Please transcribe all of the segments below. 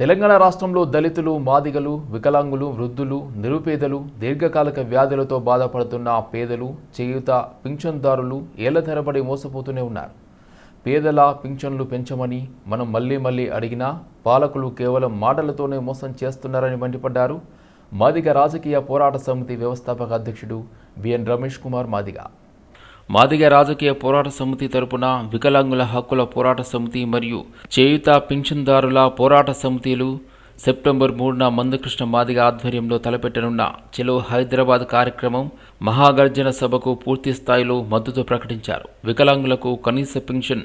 తెలంగాణ రాష్ట్రంలో దళితులు, మాదిగలు, వికలాంగులు, వృద్ధులు, నిరుపేదలు, దీర్ఘకాలిక వ్యాధులతో బాధపడుతున్న పేదలు, చేయూత పింఛన్దారులు ఏళ్ల తరబడి మోసపోతూనే ఉన్నారు. పేదల పింఛన్లు పెంచమని మనం మళ్లీ అడిగినా పాలకులు కేవలం మాటలతోనే మోసం చేస్తున్నారని మండిపడ్డారు మాదిగ రాజకీయ పోరాట సమితి వ్యవస్థాపక అధ్యక్షుడు బిఎన్ రమేష్ కుమార్ మాదిగ రాజకీయ పోరాట సమితి తరపున వికలాంగుల హక్కుల పోరాట సమితి మరియు చేయూత పింఛన్దారుల పోరాట సమితిలు సెప్టెంబర్ 3న మందకృష్ణ మాదిగ ఆధ్వర్యంలో తలపెట్టనున్న చలో హైదరాబాద్ కార్యక్రమం మహాగర్జన సభకు పూర్తి స్థాయిలో మద్దతు ప్రకటించారు. వికలాంగులకు కనీస పింఛన్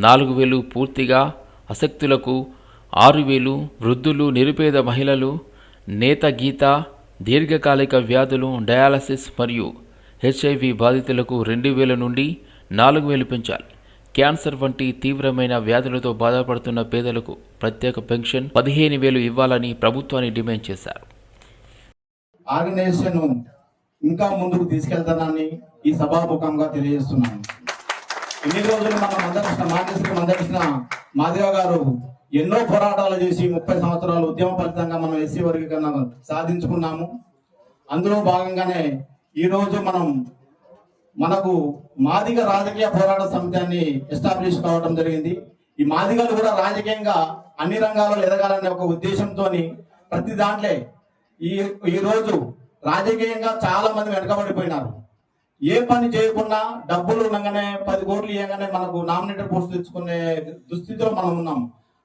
4,000 పూర్తిగా, అశక్తులకు 6,000, వృద్ధులు, నిరుపేద మహిళలు, నేత గీత, దీర్ఘకాలిక వ్యాధులు, డయాలసిస్ మరియు HIV బాధితులకు 2,000 నుండి 4,000 పెంచాలి. క్యాన్సర్ వంటి తీవ్రమైన వ్యాధులతో బాధపడుతున్న పేదలకు ప్రత్యేక పెన్షన్ 15,000 ఇవ్వాలని ప్రభుత్వాన్ని డిమాండ్ చేశారు. ఆర్గనైజేషన్ ఇంకా ముందుకు తీసుకెళ్తానని ఈ సభాముఖంగా తెలియజేస్తున్నాను. ఇన్ని రోజులు మన మందకృష్ణ మాదిగ గారు ఎన్నో పోరాటాలు చేసి 30 సంవత్సరాలు ఉద్యమ ఫలితంగా మనం ఎస్సీ వర్గీకరణ సాధించుకున్నాము. అందులో భాగంగానే ఈ రోజు మనకు మాదిగ రాజకీయ పోరాట సమితిని ఎస్టాబ్లిష్ కావడం జరిగింది. ఈ మాదిగలు కూడా రాజకీయంగా అన్ని రంగాల్లో ఎదగాలనే ఒక ఉద్దేశంతో ప్రతి దాంట్లో ఈ రోజు రాజకీయంగా చాలా మంది వెనకబడిపోయినారు. ఏ పని చేయకుండా డబ్బులు ఉండగానే 10 కోట్లు ఇవ్వగానే మనకు నామినేటెడ్ పోస్ట్ తెచ్చుకునే దుస్థితిలో మనం ఉన్నాం.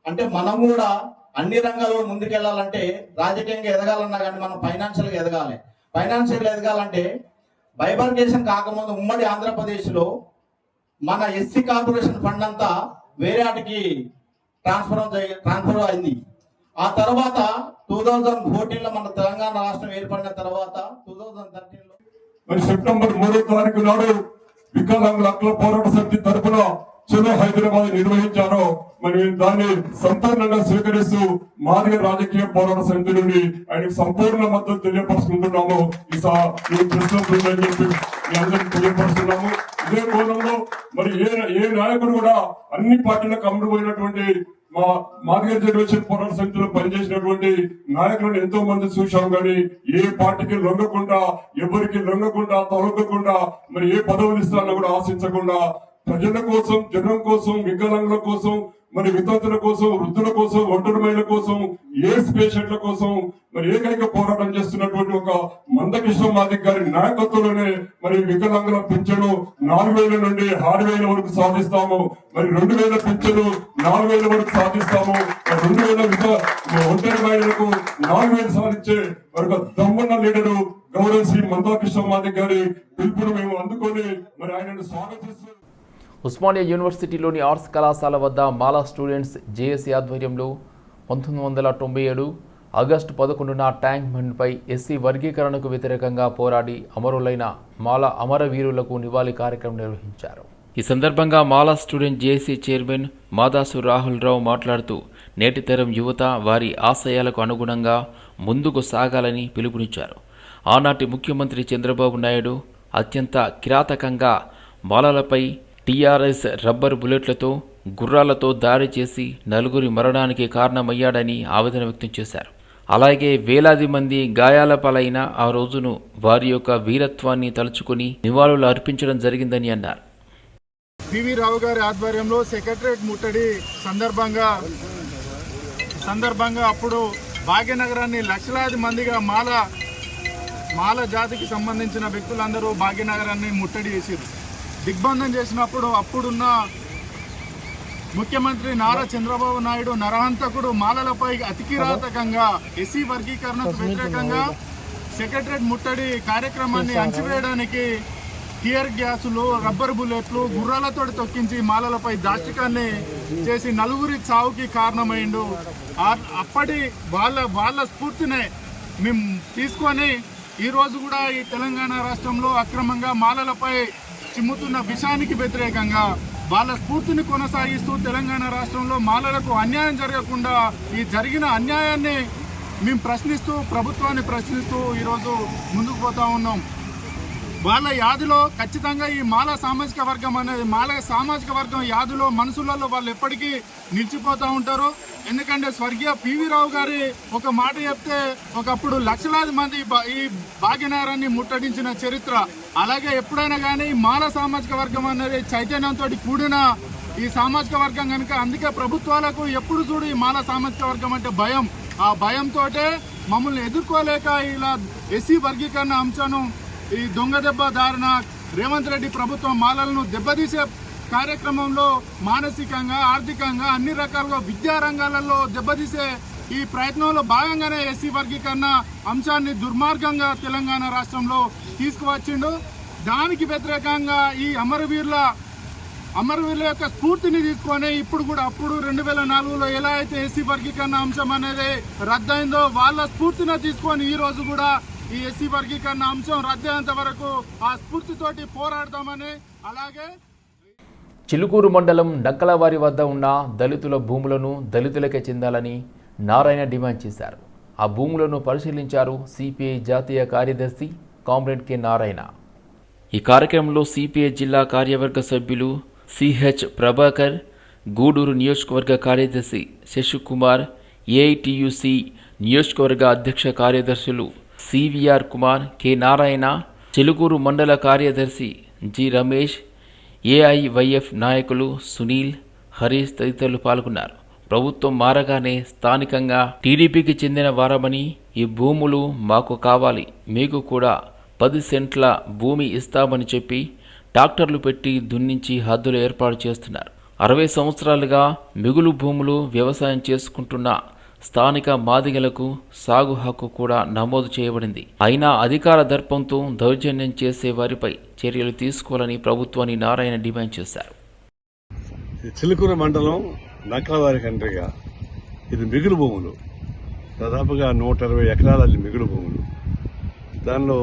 అంటే మనం కూడా అన్ని రంగాల్లో ముందుకెళ్లాలంటే రాజకీయంగా ఎదగాలన్నా కానీ మనం ఫైనాన్షియల్గా ఎదగాలి. ఫైనాన్షియల్గా ఎదగాలంటే బైబర్కేషన్ కాకముందు ఉమ్మడి ఆంధ్రప్రదేశ్లో మన ఎస్సీ కార్పొరేషన్ ఫండ్ అంతా వేరే వాటికి ట్రాన్స్ఫర్ అయింది. ఆ తర్వాత 2014లో మన తెలంగాణ రాష్ట్రం ఏర్పడిన తర్వాత 2013లో మరి సెప్టెంబర్ 3వ తారీఖు నాడు వికలాంగుల హక్కుల పోరాట సమితి తరఫున చలో హైదరాబాద్ నిర్వహించారో మరి దాన్ని సంపూర్ణంగా స్వీకరిస్తూ మాదిగ రాజకీయ పోరాట సమితి నుండి ఆయనకు సంపూర్ణ మద్దతు తెలియపరుచుకుంటున్నాము. తెలియపరుస్తున్నాము. ఇదే కోణంలో మరి ఏ నాయకుడు కూడా అన్ని పార్టీలకు అమ్ముడుపోయినటువంటి మా మాదిగ జనరేషన్ పోరాట సమితిలో పనిచేసినటువంటి నాయకులను ఎంతో మంది చూశాం. కానీ ఏ పార్టీకి లొంగకుండా, ఎవరికి లొంగకుండా, తొలగకుండా, మరి ఏ పదవులు ఇస్తానో కూడా ఆశించకుండా ప్రజల కోసం, జనం కోసం, వికలాంగుల కోసం, మరి వితంతుల కోసం, వృద్ధుల కోసం, ఒంటరి మహిళల కోసం, ఎయిడ్స్ పేషెంట్ల కోసం మరి ఏకైక పోరాటం చేస్తున్నటువంటి ఒక మందకృష్ణ మాదిగ గారి నాయకత్వంలోనే మరి వికలాంగుల పింఛను 4,000 నుండి 6,000 వరకు సాధిస్తాము. మరి 2,000 పింఛను 4,000 వరకు సాధిస్తాము. 2,000 ఒంటరి మహిళలకు 4,000 సాధించే ఒక దమ్మున్న లీడరు గౌరవ శ్రీ మందకృష్ణ మాదిగ గారి పిలుపును మేము అందుకొని మరి ఆయనను స్వాగతిస్తూ ఉస్మానియా యూనివర్సిటీలోని ఆర్ట్స్ కళాశాల వద్ద మాలా స్టూడెంట్స్ జేఏసీ ఆధ్వర్యంలో 1997 ఆగస్టు 11న ట్యాంక్ బండ్పై ఎస్సీ వర్గీకరణకు వ్యతిరేకంగా పోరాడి అమరులైన మాలా అమరవీరులకు నివాళి కార్యక్రమం నిర్వహించారు. ఈ సందర్భంగా Mala student JAC chairman Madasu Rahul Rao మాట్లాడుతూ నేటి తరం యువత వారి ఆశయాలకు అనుగుణంగా ముందుకు సాగాలని పిలుపునిచ్చారు. ఆనాటి ముఖ్యమంత్రి చంద్రబాబు నాయుడు అత్యంత కిరాతకంగా మాలలపై టీఆర్ఎస్ రబ్బర్ బుల్లెట్లతో, గుర్రాలతో దాడి చేసి 4 మరణానికి కారణమయ్యాడని ఆవేదన వ్యక్తం చేశారు. అలాగే వేలాది మంది గాయాల పాలైన ఆ రోజును వారి యొక్క వీరత్వాన్ని తలుచుకుని నివాళులు అర్పించడం జరిగిందని అన్నారు. పివి రావు గారి ఆధ్వర్యంలో సెక్రటరేట్ ముట్టడి సందర్భంగా అప్పుడు భాగ్యనగరాన్ని లక్షలాది మందిగా మాల జాతికి సంబంధించిన వ్యక్తులందరూ భాగ్యనగరాన్ని ముట్టడి చేశారు. దిగ్బంధం చేసినప్పుడు అప్పుడున్న ముఖ్యమంత్రి నారా చంద్రబాబు నాయుడు నరహంతకుడు మాలలపై అతి కిరాతకంగా ఎస్సీ వర్గీకరణకు వ్యతిరేకంగా సెక్రటరేట్ ముట్టడి కార్యక్రమాన్ని అంచివేయడానికి టియర్ గ్యాసులు, రబ్బర్ బుల్లెట్లు, గుర్రాలతో తొక్కించి మాలలపై దాష్టికాన్ని చేసి 4 చావుకి కారణమైండు. అప్పటి వాళ్ళ స్ఫూర్తినే మేము తీసుకొని ఈరోజు కూడా ఈ తెలంగాణ రాష్ట్రంలో అక్రమంగా మాలలపై చిమ్ముతున్న విషానికి వ్యతిరేకంగా వాళ్ళ స్ఫూర్తిని కొనసాగిస్తూ తెలంగాణ రాష్ట్రంలో మాలలకు అన్యాయం జరగకుండా ఈ జరిగిన అన్యాయాన్ని మేము ప్రభుత్వాన్ని ప్రశ్నిస్తూ ఈరోజు ముందుకు పోతా ఉన్నాం. వాళ్ళ యాదిలో ఖచ్చితంగా ఈ మాల సామాజిక వర్గం అనేది మాల సామాజిక వర్గం యాదిలో మనసులలో వాళ్ళు ఎప్పటికీ నిలిచిపోతూ ఉంటారు. ఎందుకంటే స్వర్గీయ పివి రావు గారి ఒక మాట చెప్తే ఒకప్పుడు లక్షలాది మంది ఈ భాగ్యనగరాన్ని ముట్టడించిన చరిత్ర. అలాగే ఎప్పుడైనా కానీ మాల సామాజిక వర్గం అనేది చైతన్యంతో కూడిన ఈ సామాజిక వర్గం కనుక, అందుకే ప్రభుత్వాలకు ఎప్పుడు చూడు ఈ మాల సామాజిక వర్గం అంటే భయం. ఆ భయంతో మమ్మల్ని ఎదుర్కోలేక ఇలా ఎస్సీ వర్గీకరణ అంశాన్ని ఈ దొంగ దెబ్బ దారిన రేవంత్ రెడ్డి ప్రభుత్వం మాలలను దెబ్బతీసే కార్యక్రమంలో మానసికంగా, ఆర్థికంగా, అన్ని రకాలుగా విద్యా రంగాలలో దెబ్బతీసే ఈ ప్రయత్నంలో భాగంగానే ఎస్సీ వర్గీకరణ అంశాన్ని దుర్మార్గంగా తెలంగాణ రాష్ట్రంలో తీసుకువచ్చిండు. దానికి వ్యతిరేకంగా ఈ అమరవీరుల యొక్క స్ఫూర్తిని తీసుకొని ఇప్పుడు కూడా అప్పుడు 2004లో ఎలా అయితే ఎస్సీ వర్గీకరణ అంశం అనేది రద్దయిందో వాళ్ళ స్ఫూర్తిని తీసుకొని ఈ రోజు కూడా ఈ ఎస్సీ వర్గీకరణ అంశం రద్దయ్యేంత వరకు ఆ స్ఫూర్తితోటి పోరాడతామని, అలాగే చిలుకూరు మండలం నక్కలవారి వద్ద ఉన్న దళితుల భూములను దళితులకే చెందాలని నారాయణ డిమాండ్ చేశారు. ఆ భూములను పరిశీలించారు సిపిఐ జాతీయ కార్యదర్శి కామ్రేడ్ కె నారాయణ. ఈ కార్యక్రమంలో సిపిఐ జిల్లా కార్యవర్గ సభ్యులు సిహెచ్ ప్రభాకర్, గూడూరు నియోజకవర్గ కార్యదర్శి శశికుమార్, ఏఐటియుసి నియోజకవర్గ అధ్యక్ష కార్యదర్శులు సివిఆర్ కుమార్, కె నారాయణ, చిలుకూరు మండల కార్యదర్శి జి రమేష్, ఏఐవైఎఫ్ నాయకులు సునీల్, హరీష్ తదితరులు పాల్గొన్నారు. ప్రభుత్వం మారగానే స్థానికంగా టీడీపీకి చెందిన వారమని ఈ భూములు మాకు కావాలి, మీకు కూడా 10 సెంట్ల భూమి ఇస్తామని చెప్పి ట్రాక్టర్లు పెట్టి దున్నించి హద్దులు ఏర్పాటు చేస్తున్నారు. 60 సంవత్సరాలుగా మిగులు భూములు వ్యవసాయం చేసుకుంటున్న స్థానిక మాదిగలకు సాగు హక్కు కూడా నమోదు చేయబడింది. అయినా అధికార దర్పంతో దౌర్జన్యం చేసే వారిపై చర్యలు తీసుకోవాలని ప్రభుత్వాన్ని నారాయణ డిమాండ్ చేశారు. చిలుకూరు మండలం నక్కలవారి కండ్రిగా ఇది మిగులు భూములు, దాదాపుగా 120 ఎకరాల మిగులు భూములు. దానిలో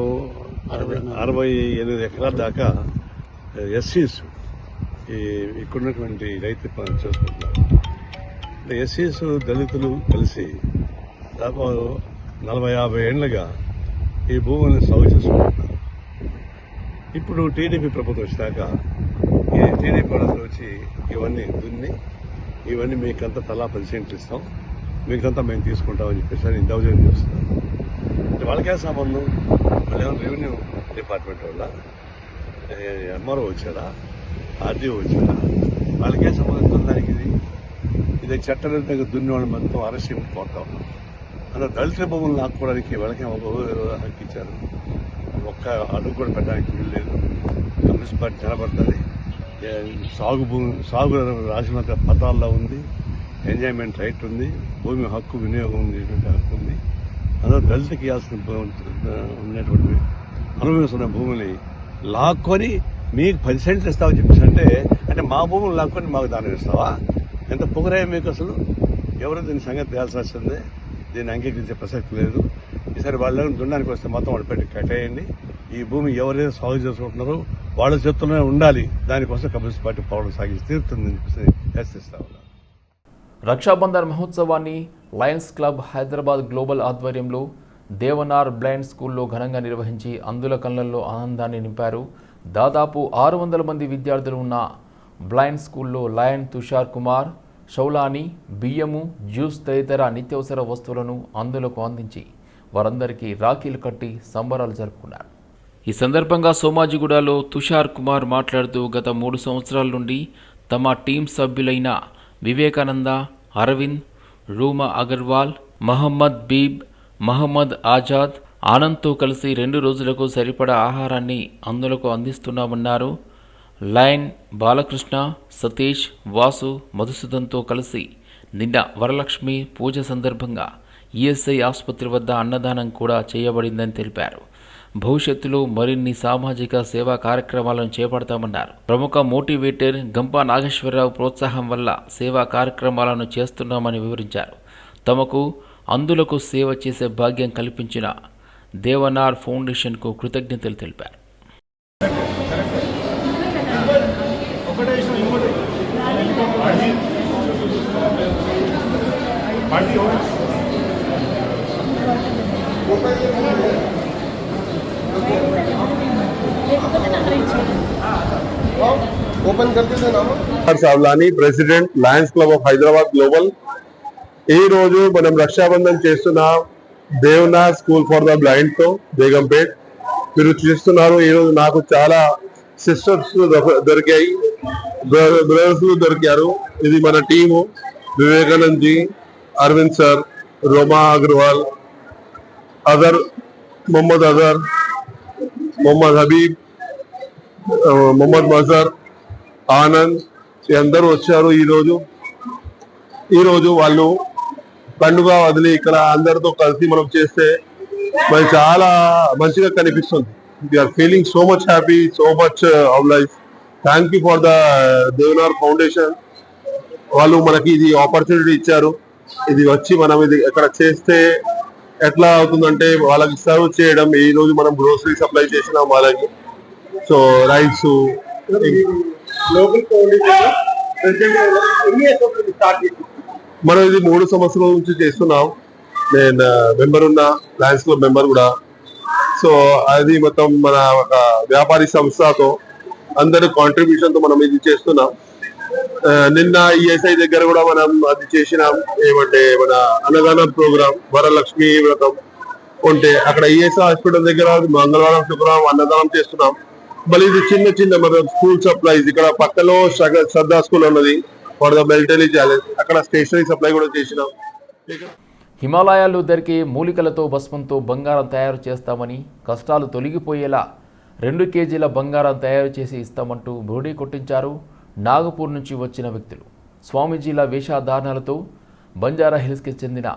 68 ఎకరాల దాకా ఎస్సీస్ ఇక్కడున్నటువంటి రైతు పనులు చేసుకుంటున్నారు. ఎస్సీస్ దళితులు కలిసి దాదాపు 40-50 ఏళ్లుగా ఈ భూములను సాగు చేసుకుంటున్నారు. ఇప్పుడు టీడీపీ ప్రభుత్వం వచ్చినాక ఈ టీడీపీ ప్రభుత్వం వచ్చి ఇవన్నీ దున్ని ఇవన్నీ మీకంతా తలా 10 సెంట్లు ఇస్తాం, మీకంతా మేము తీసుకుంటామని చెప్పేసి దౌర్జన్యం చేస్తున్నాం. వాళ్ళకే సంబంధం, మళ్ళీ రెవెన్యూ డిపార్ట్మెంట్ వల్ల ఎంఆర్ఓ వచ్చారా, ఆర్డీఓ వచ్చారా, వాళ్ళకే సంబంధం దానికి ఇది చట్టవిరుద్ధంగా దున్ని వాళ్ళు మొత్తం అరెస్ట్ చేయమని కోరుతా ఉన్నాం. అందులో దళిత భూములు లాక్కోవడానికి వాళ్ళకే హక్కు ఇచ్చారు. ఒక్క అడుగు కూడా పెట్టడానికి వీల్లేదు. కమ్యూనిస్ట్ పార్టీ నిలబడుతుంది. సాగు రాసినంత పత్రాల్లో ఉంది, ఎంజాయ్మెంట్ రైట్ ఉంది, భూమి హక్కు వినియోగం ఉండేటువంటి హక్కు ఉంది. అందులో దళితకి ఇవ్వాల్సిన ఉన్నటువంటి అనుభవిస్తున్న భూమిని లాక్కొని మీకు 10 సెంట్లు ఇస్తామని చెప్పేసి అంటే మా భూములు లాక్కొని మాకు దానం ఇస్తావా? ఎంత పొగరాయ మీకు అసలు? ఎవరు దీని సంగతి తేల్సి వస్తుంది. దీన్ని అంగీకరించే ప్రసక్తి లేదు. ఈసారి వాళ్ళు దుండానికి వస్తే మొత్తం వాళ్ళు పెట్టి కట్టేయండి. ఈ భూమి ఎవరైతే సాగు చేసుకుంటున్నారో వాళ్ళ చేతుల్లోనే ఉండాలి. దానికోసం కమ్యూనిస్ట్ పార్టీ పోరాటం సాగించి తీరుతుందని చెప్పేసి హెచ్చరిస్తా ఉన్నారు. రక్షాబంధన్ మహోత్సవాన్ని లయన్స్ క్లబ్ హైదరాబాద్ గ్లోబల్ ఆధ్వర్యంలో దేవనార్ బ్లైండ్ స్కూల్లో ఘనంగా నిర్వహించి అందుల కళ్ళల్లో ఆనందాన్ని నింపారు. దాదాపు 600 మంది విద్యార్థులు ఉన్న బ్లైండ్ స్కూల్లో లయన్ తుషార్ కుమార్ షౌలాని బియ్యము, జ్యూస్ తదితర నిత్యావసర వస్తువులను అందులకు అందించి వారందరికీ రాఖీలు కట్టి సంబరాలు జరుపుకున్నారు. ఈ సందర్భంగా సోమాజిగూడలో తుషార్ కుమార్ మాట్లాడుతూ గత 3 సంవత్సరాల నుండి తమ టీం సభ్యులైన వివేకానంద, అరవింద్, రూమా అగర్వాల్, మహమ్మద్ బీబ్, మహమ్మద్ ఆజాద్, ఆనంద్తో కలిసి 2 రోజులకు సరిపడా ఆహారాన్ని అందులకు అందిస్తున్నామన్నారు. లయన్ బాలకృష్ణ, సతీష్, వాసు, మధుసూదన్తో కలిసి నిన్న వరలక్ష్మి పూజ సందర్భంగా ఈఎస్ఐ ఆసుపత్రి వద్ద అన్నదానం కూడా చేయబడిందని తెలిపారు. భవిష్యత్తులో మరిన్ని సామాజిక సేవా కార్యక్రమాలను చేపడతామన్నారు. ప్రముఖ మోటివేటర్ గంపా నాగేశ్వరరావు ప్రోత్సాహం వల్ల సేవా కార్యక్రమాలను చేస్తున్నామని వివరించారు. తమకు అందులకు సేవ చేసే భాగ్యం కల్పించిన దేవనార్ ఫౌండేషన్కు కృతజ్ఞతలు తెలిపారు. Savlani, president Lions club of Hyderabad global, ఈ రోజు మనం రక్షాబంధన్ చేస్తున్నాం Devanath school for the blind తో బేగంపేట్. మీరు చూస్తున్నారు, ఈ రోజు నాకు చాలా సిస్టర్స్ దొరికాయి, బ్రదర్స్ దొరికారు. ఇది మన టీము వివేకానంద్ జీ, అరవింద్ సార్, రోమా అగర్వాల్, మొహమ్మద్ అజర్, మొహమ్మద్ హబీబ్, మొహమ్మద్ మజర్, ఆనంద్, అందరూ వచ్చారు. ఈ రోజు వాళ్ళు పండుగ వదిలి ఇక్కడ అందరితో కలిసి మనం చేస్తే మరి చాలా మంచిగా కనిపిస్తుంది. We are feeling so much happy, so much of life. Thank you for the Devanar foundation. వాళ్ళు మనకి ఇది ఆపర్చునిటీ ఇచ్చారు. ఇది వచ్చి మనం ఇది ఇక్కడ చేస్తే ఎట్లా అవుతుందంటే వాళ్ళకి సర్వ్ చేయడం. ఈ రోజు మనం గ్రోసరీ సప్లై చేసినాం వాళ్ళకి. సో రైస్ మనం ఇది 3 సంవత్సరాల నుంచి చేస్తున్నాం. నేను మెంబర్ ఉన్నా, లయన్స్ క్లబ్ మెంబర్ కూడా. సో అది మొత్తం మన ఒక వ్యాపారి సంస్థతో అందరి కాంట్రిబ్యూషన్ తో మనం ఇది చేస్తున్నాం. నిన్న ఈఎస్ఐ దగ్గర కూడా మనం అది చేసినాం. ఏమంటే మన అన్నదానం ప్రోగ్రామ్, వరలక్ష్మి వ్రతం ఉంటే అక్కడ ఈఎస్ఐ హాస్పిటల్ దగ్గర మంగళవారం శుక్రవారం అన్నదానం చేస్తున్నాం. మళ్ళీ ఇది చిన్న మన స్కూల్ సప్లైస్ ఇక్కడ పక్కలో శ్రద్ధా స్కూల్ ఉన్నది ఫర్ ద మెల్టరీ ఛాలెంజ్, అక్కడ స్టేషనరీ సప్లై కూడా చేసినాం. హిమాలయాల్లో దొరికే మూలికలతో భస్మంతో బంగారం తయారు చేస్తామని, కష్టాలు తొలగిపోయేలా 2 కేజీల బంగారం తయారు చేసి ఇస్తామంటూ బోడీ కొట్టించారు నాగపూర్ నుంచి వచ్చిన వ్యక్తులు. స్వామీజీల వేషధారణలతో బంజారా హిల్స్కి చెందిన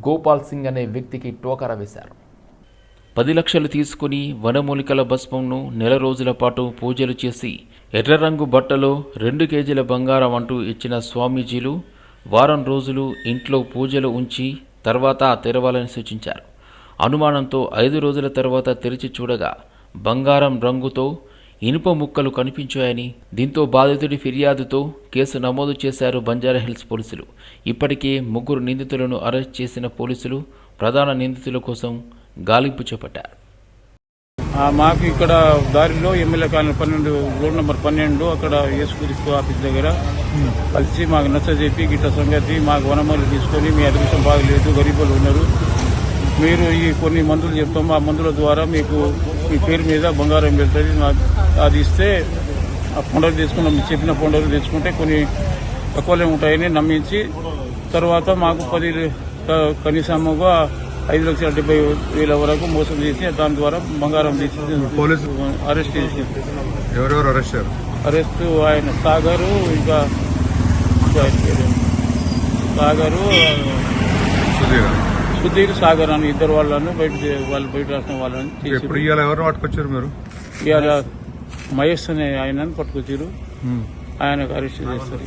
గోపాల్ సింగ్ అనే వ్యక్తికి టోకరా వేశారు. 10 లక్షలు తీసుకుని వనమూలికల భస్మంను నెల రోజుల పాటు పూజలు చేసి ఎర్ర రంగు బట్టలో 2 కేజీల బంగారం అంటూ ఇచ్చిన స్వామీజీలు వారం రోజులు ఇంట్లో పూజలు ఉంచి తర్వాత తెరవాలని సూచించారు. అనుమానంతో 5 రోజుల తర్వాత తెరిచి చూడగా బంగారం రంగుతో ఇనుప ముక్కలు కనిపించాయని, దీంతో బాధితుడి ఫిర్యాదుతో కేసు నమోదు చేశారు బంజారాహిల్స్ పోలీసులు. ఇప్పటికే 3 నిందితులను అరెస్ట్ చేసిన పోలీసులు ప్రధాన నిందితుల కోసం గాలింపు చేపట్టారు. మాకు ఇక్కడ దారిలో ఎమ్మెల్యే కాలనీ 12 రోడ్ నెంబర్ 12 అక్కడ ఏసుకురిస్తూ ఆఫీస్ దగ్గర కలిసి మాకు నచ్చజెప్పి గిట్ట సంగతి మాకు వనమూలు తీసుకొని మీ అదృష్టం బాగలేదు, గరీబులు ఉన్నారు, మీరు ఈ కొన్ని మందులు చెప్తాము, ఆ మందుల ద్వారా మీకు మీ పేరు మీద బంగారం వెళ్తుంది, అది ఇస్తే ఆ పండుగ తీసుకున్నాం, మీరు చెప్పిన పండుగలు తెచ్చుకుంటే కొన్ని తక్కువలే ఉంటాయని నమ్మించి తర్వాత మాకు కనీసముగా 5,70,000 వరకు మోసం చేసి దాని ద్వారా బంగారం తీసి పోలీసు అరెస్ట్ చేసి. ఎవరెవరు అరెస్ట్ చేశారు? అరెస్ట్ ఆయన సాగరు, ఇంకా సాగరు, సుధీర్ సాగర్ అని ఇద్దరు వాళ్ళను బయట రాసిన వాళ్ళని ఇప్పుడు ఇవాళ ఎవరు పట్టుకొచ్చారు మీరు? ఇవాళ మహేష్ అనే ఆయనని పట్టుకొచ్చారు. ఆయనకు అరెస్ట్ చేస్తారు.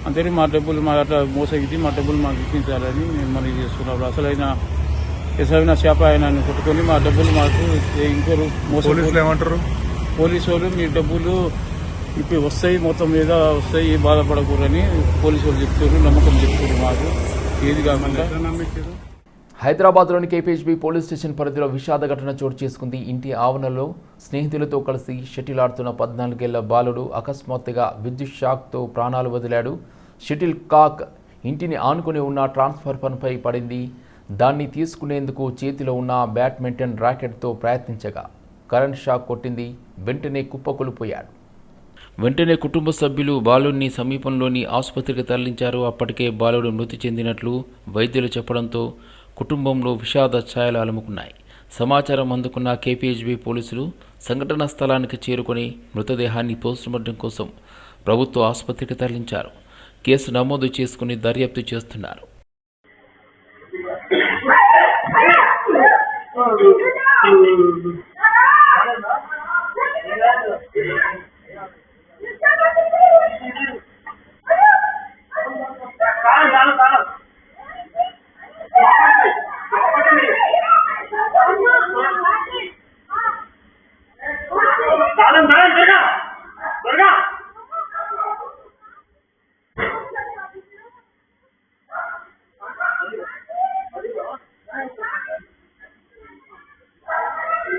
అంతే మా డబ్బులు మా అట్లా మోసగిద్ది మా డబ్బులు మాకు ఇప్పించాలని మేము మనకి చేస్తున్నాం. అసలైన ఎసైన చేప ఆయన కొట్టుకొని మా డబ్బులు మాకు ఇంకోరు పోలీసులు ఏమంటారు? పోలీసు వాళ్ళు మీ డబ్బులు ఇప్పుడు వస్తాయి, మొత్తం మీద వస్తాయి, బాధపడకూడని పోలీసు వాళ్ళు చెప్తారు, నమ్మకం చెప్తారు. మాకు ఏది కాకుండా హైదరాబాద్లోని కేపీహెచ్బీ పోలీస్ స్టేషన్ పరిధిలో విషాద ఘటన చోటు చేసుకుంది. ఇంటి ఆవరణలో స్నేహితులతో కలిసి షటిల్ ఆడుతున్న 14 ఏళ్ల బాలుడు అకస్మాత్తుగా విద్యుత్ షాక్తో ప్రాణాలు వదిలాడు. షటిల్ కాక్ ఇంటిని ఆనుకుని ఉన్న ట్రాన్స్ఫార్మర్పై పడింది. దాన్ని తీసుకునేందుకు చేతిలో ఉన్న బ్యాడ్మింటన్ ర్యాకెట్తో ప్రయత్నించగా కరెంట్ షాక్ కొట్టింది. వెంటనే కుప్పకూలిపోయాడు. వెంటనే కుటుంబ సభ్యులు బాలుడిని సమీపంలోని ఆసుపత్రికి తరలించారు. అప్పటికే బాలుడు మృతి చెందినట్లు వైద్యులు చెప్పడంతో కుటుంబంలో విషాద ఛాయలు అలుముకున్నాయి. సమాచారం అందుకున్న కేపీహెచ్బీ పోలీసులు సంఘటనా స్థలానికి చేరుకొని మృతదేహాన్ని పోస్టుమార్టం కోసం ప్రభుత్వ ఆసుపత్రికి తరలించారు. కేసు నమోదు చేసుకుని దర్యాప్తు చేస్తున్నారు.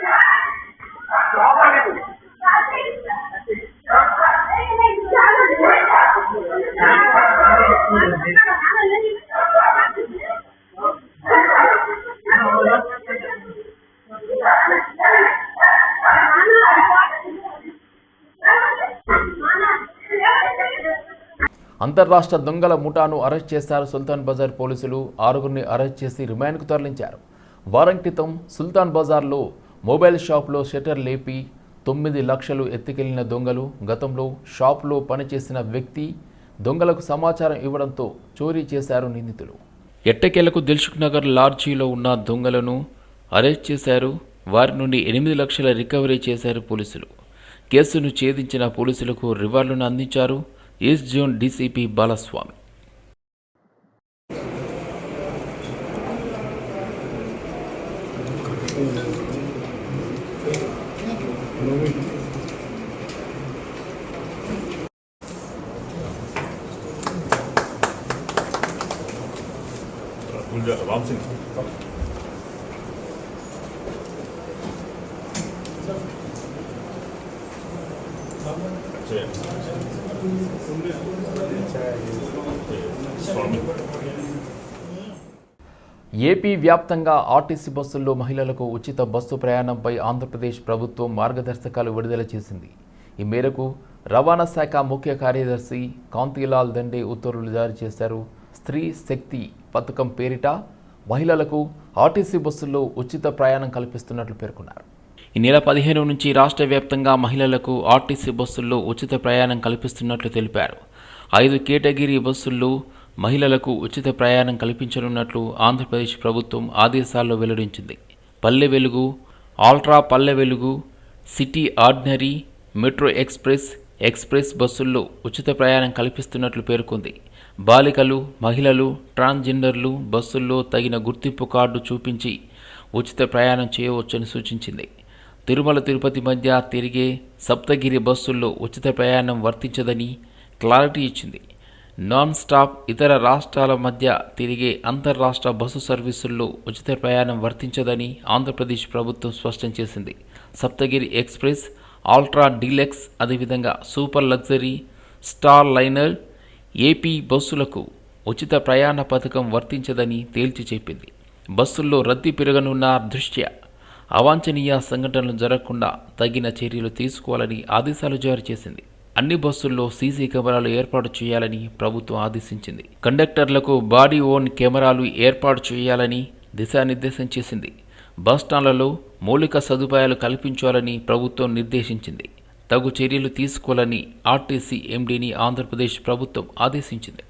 Yeah. అంతర్రాష్ట్ర దొంగల ముఠాను అరెస్ట్ చేశారు సుల్తాన్ బజార్ పోలీసులు. 6గురిని అరెస్ట్ చేసి రిమాండ్కు తరలించారు. వారం క్రితం సుల్తాన్ బజార్లో మొబైల్ షాప్లో షట్టర్ లేపి 9 లక్షలు ఎత్తుకెళ్లిన దొంగలు. గతంలో షాప్లో పనిచేసిన వ్యక్తి దొంగలకు సమాచారం ఇవ్వడంతో చోరీ చేశారు నిందితులు. ఎట్టకేలకు దిల్సుఖ్ నగర్ లాడ్జీలో ఉన్న దొంగలను అరెస్ట్ చేశారు. వారి నుండి 8 లక్షల రికవరీ చేశారు పోలీసులు. కేసును ఛేదించిన పోలీసులకు రివార్డులను అందించారు east zone DCP Balaswamy. Ram Singh AP వ్యాప్తంగా ఆర్టీసీ బస్సుల్లో మహిళలకు ఉచిత బస్సు ప్రయాణంపై ఆంధ్రప్రదేశ్ ప్రభుత్వం మార్గదర్శకాలు విడుదల చేసింది. ఈ మేరకు రవాణా శాఖ ముఖ్య కార్యదర్శి కాంతిలాల్ దండే ఉత్తర్వులు జారీ చేశారు. స్త్రీ శక్తి పథకం పేరిట మహిళలకు ఆర్టీసీ బస్సుల్లో ఉచిత ప్రయాణం కల్పిస్తున్నట్లు పేర్కొన్నారు. ఈ నెల 15 నుంచి రాష్ట్ర వ్యాప్తంగా మహిళలకు ఆర్టీసీ బస్సుల్లో ఉచిత ప్రయాణం కల్పిస్తున్నట్లు తెలిపారు. 5 కేటగిరీ బస్సుల్లో మహిళలకు ఉచిత ప్రయాణం కల్పించనున్నట్లు ఆంధ్రప్రదేశ్ ప్రభుత్వం ఆదేశాల్లో వెల్లడించింది. Palle Velugu, ultra Palle Velugu, city ordinary, metro express బస్సుల్లో ఉచిత ప్రయాణం కల్పిస్తున్నట్లు పేర్కొంది. బాలికలు, మహిళలు, ట్రాన్స్జెండర్లు బస్సుల్లో తగిన గుర్తింపు కార్డు చూపించి ఉచిత ప్రయాణం చేయవచ్చని సూచించింది. తిరుమల తిరుపతి మధ్య తిరిగే సప్తగిరి బస్సుల్లో ఉచిత ప్రయాణం వర్తించదని క్లారిటీ ఇచ్చింది. నాన్ స్టాప్ ఇతర రాష్ట్రాల మధ్య తిరిగే అంతర్రాష్ట్ర బస్సు సర్వీసుల్లో ఉచిత ప్రయాణం వర్తించదని ఆంధ్రప్రదేశ్ ప్రభుత్వం స్పష్టం చేసింది. సప్తగిరి ఎక్స్ప్రెస్, ఆల్ట్రా డీలక్స్, అదేవిధంగా super luxury, star liner, AP బస్సులకు ఉచిత ప్రయాణ పథకం వర్తించదని తేల్చి చెప్పింది. బస్సుల్లో రద్దీ పెరగనున్న దృష్ట్యా అవాంఛనీయ సంఘటనలు జరగకుండా తగిన చర్యలు తీసుకోవాలని ఆదేశాలు జారీ చేసింది. అన్ని బస్సుల్లో సీసీ కెమెరాలు ఏర్పాటు చేయాలని ప్రభుత్వం ఆదేశించింది. కండక్టర్లకు బాడీ ఓన్ కెమెరాలు ఏర్పాటు చేయాలని దిశానిర్దేశం చేసింది. బస్టాండ్లలో మౌలిక సదుపాయాలు కల్పించాలని ప్రభుత్వం నిర్దేశించింది. తగు చర్యలు తీసుకోవాలని ఆర్టీసీ ఎండీని ఆంధ్రప్రదేశ్ ప్రభుత్వం ఆదేశించింది.